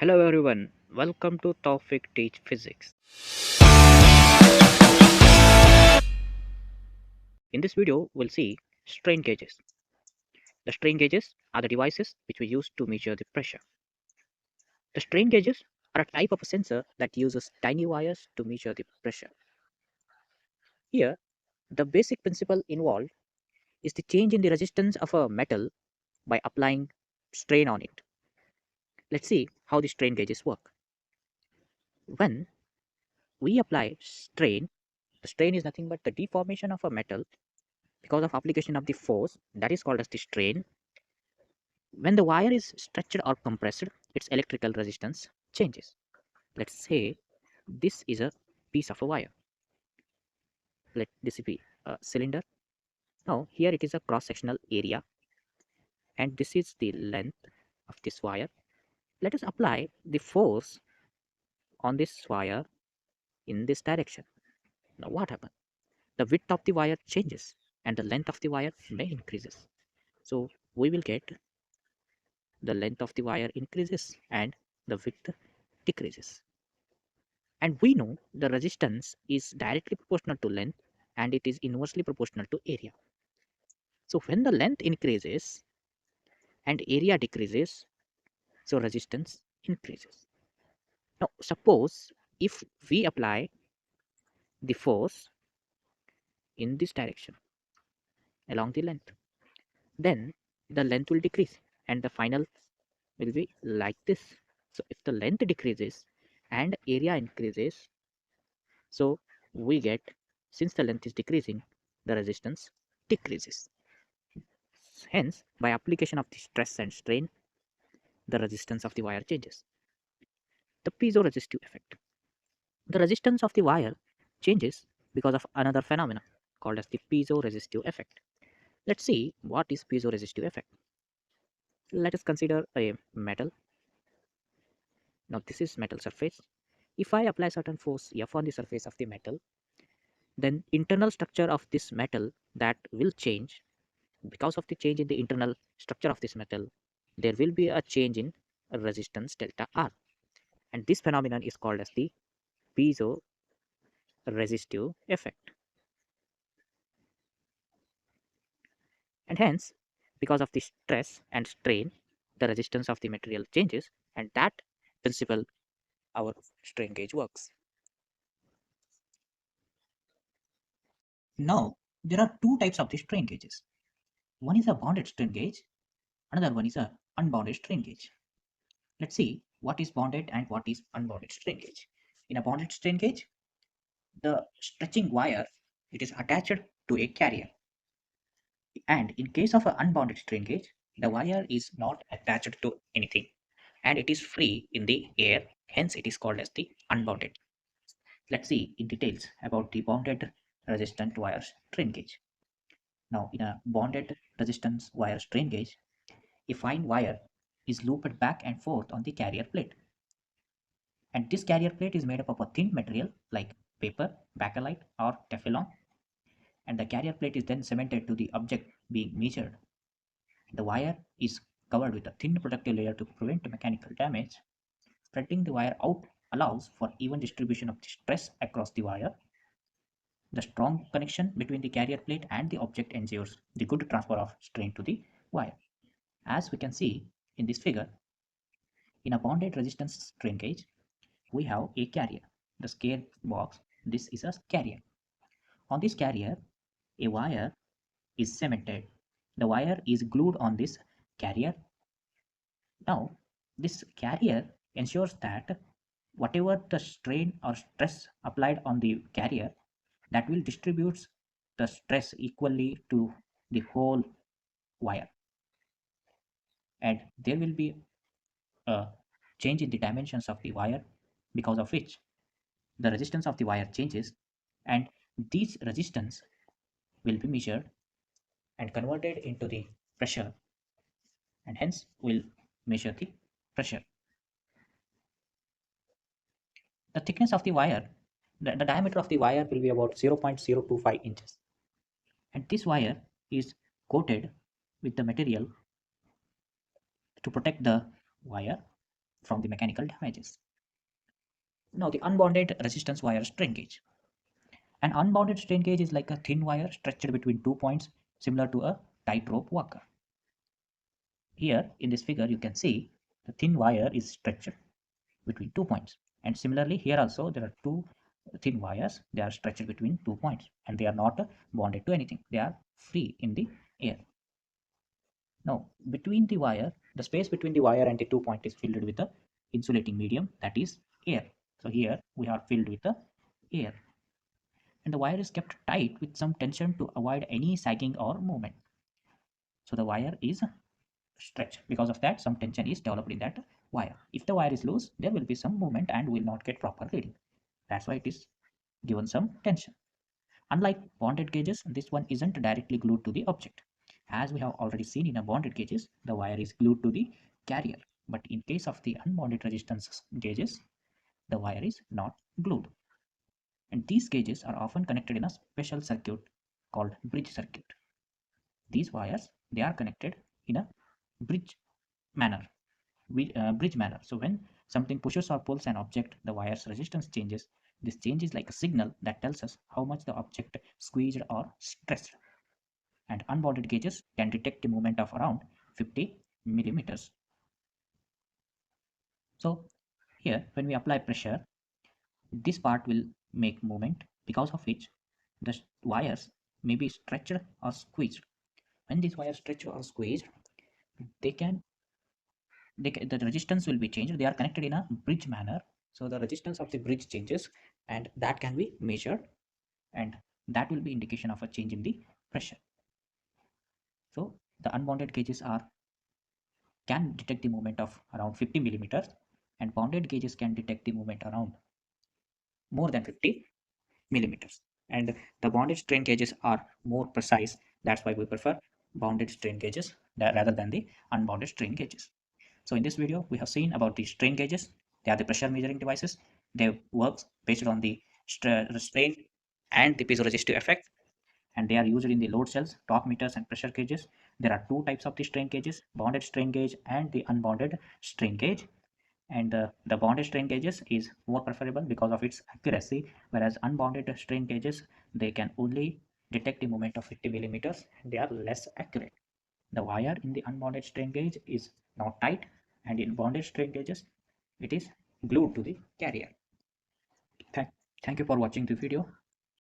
Hello everyone, welcome to Toufik Teach Physics. In this video, we'll see strain gauges. The strain gauges are the devices which we use to measure the pressure. The strain gauges are a type of a sensor that uses tiny wires to measure the pressure. Here, the basic principle involved is the change in the resistance of a metal by applying strain on it. Let's see how the strain gauges work. When we apply strain, the strain is nothing but the deformation of a metal because of application of the force that is called as the strain. When the wire is stretched or compressed, its electrical resistance changes. Let's say this is a piece of a wire. Let this be a cylinder. Now here it is a cross-sectional area and this is the length of this wire. Let us apply the force on this wire in this direction. Now what happens? The width of the wire changes and the length of the wire may increases. So we will get the length of the wire increases and the width decreases. And we know the resistance is directly proportional to length and it is inversely proportional to area. So when the length increases and area decreases, so resistance increases. Now suppose if we apply the force in this direction along the length, then the length will decrease and the final will be like this. So if the length decreases and area increases, so we get, since the length is decreasing, the resistance decreases. Hence, by application of the stress and strain, the resistance of the wire changes. The piezoresistive effect. The resistance of the wire changes because of another phenomena called as the piezoresistive effect. Let's see what is piezoresistive effect. Let us consider a metal. Now this is metal surface. If I apply certain force F on the surface of the metal, then internal structure of this metal that will change. Because of the change in the internal structure of this metal, there will be a change in resistance delta R. And this phenomenon is called as the piezoresistive effect. And hence, because of the stress and strain, the resistance of the material changes, and that principle our strain gauge works. Now, there are two types of the strain gauges. One is a bounded strain gauge, another one is a unbounded strain gauge. Let's see what is bounded and what is unbounded strain gauge. In a bounded strain gauge, the stretching wire, it is attached to a carrier, and in case of an unbounded strain gauge, the wire is not attached to anything and it is free in the air, hence it is called as the unbounded. Let's see in details about the bounded resistant wire strain gauge. Now in a bonded resistance wire strain gauge, a fine wire is looped back and forth on the carrier plate, and this carrier plate is made up of a thin material like paper, bakelite or Teflon, and the carrier plate is then cemented to the object being measured. The wire is covered with a thin protective layer to prevent mechanical damage. Spreading the wire out allows for even distribution of the stress across the wire. The strong connection between the carrier plate and the object ensures the good transfer of strain to the wire. As we can see in this figure, in a bonded resistance strain gauge, we have a carrier. The square box, this is a carrier. On this carrier, a wire is cemented. The wire is glued on this carrier. Now, this carrier ensures that whatever the strain or stress applied on the carrier, that will distribute the stress equally to the whole wire. And there will be a change in the dimensions of the wire, because of which the resistance of the wire changes, and these resistance will be measured and converted into the pressure, and hence will measure the pressure. The thickness of the wire, the diameter of the wire will be about 0.025 inches, and this wire is coated with the material to protect the wire, from the mechanical damages. Now the unbounded resistance wire strain gauge. An unbounded strain gauge is like a thin wire stretched between 2 points, similar to a tightrope walker. Here in this figure you can see the thin wire is stretched between 2 points, and similarly here also there are two thin wires, they are stretched between 2 points and they are not bonded to anything, they are free in the air. Now between the wire, the space between the wire and the 2 point is filled with the insulating medium, that is air. So here we are filled with the air, and the wire is kept tight with some tension to avoid any sagging or movement. So the wire is stretched. Because of that, some tension is developed in that wire. If the wire is loose, there will be some movement and will not get proper reading. That's why it is given some tension. Unlike bonded gauges, this one isn't directly glued to the object. As we have already seen in a bonded gauges, the wire is glued to the carrier. But in case of the unbonded resistance gauges, the wire is not glued. And these gauges are often connected in a special circuit called bridge circuit. These wires, they are connected in a bridge manner. Bridge manner. So when something pushes or pulls an object, the wire's resistance changes. This change is like a signal that tells us how much the object squeezed or stressed. And unbounded gauges can detect a movement of around 50 millimeters. So here, when we apply pressure, this part will make movement, because of which the wires may be stretched or squeezed. When these wires stretch or squeezed, they can the resistance will be changed. They are connected in a bridge manner, so the resistance of the bridge changes, and that can be measured, and that will be indication of a change in the pressure. So the unbounded gauges are can detect the movement of around 50 millimeters, and bounded gauges can detect the movement around more than 50 millimeters. And the bounded strain gauges are more precise. That's why we prefer bounded strain gauges rather than the unbounded strain gauges. So in this video, we have seen about the strain gauges. They are the pressure measuring devices. They work based on the strain and the piezoresistive effect, and they are used in the load cells, torque meters, and pressure gauges. There are two types of the strain gauges: bounded strain gauge and the unbounded strain gauge. And the bounded strain gauges is more preferable because of its accuracy, whereas unbounded strain gauges, they can only detect the movement of 50 millimeters. They are less accurate. The wire in the unbounded strain gauge is not tight, and in bounded strain gauges, it is glued to the carrier. Thank you for watching the video.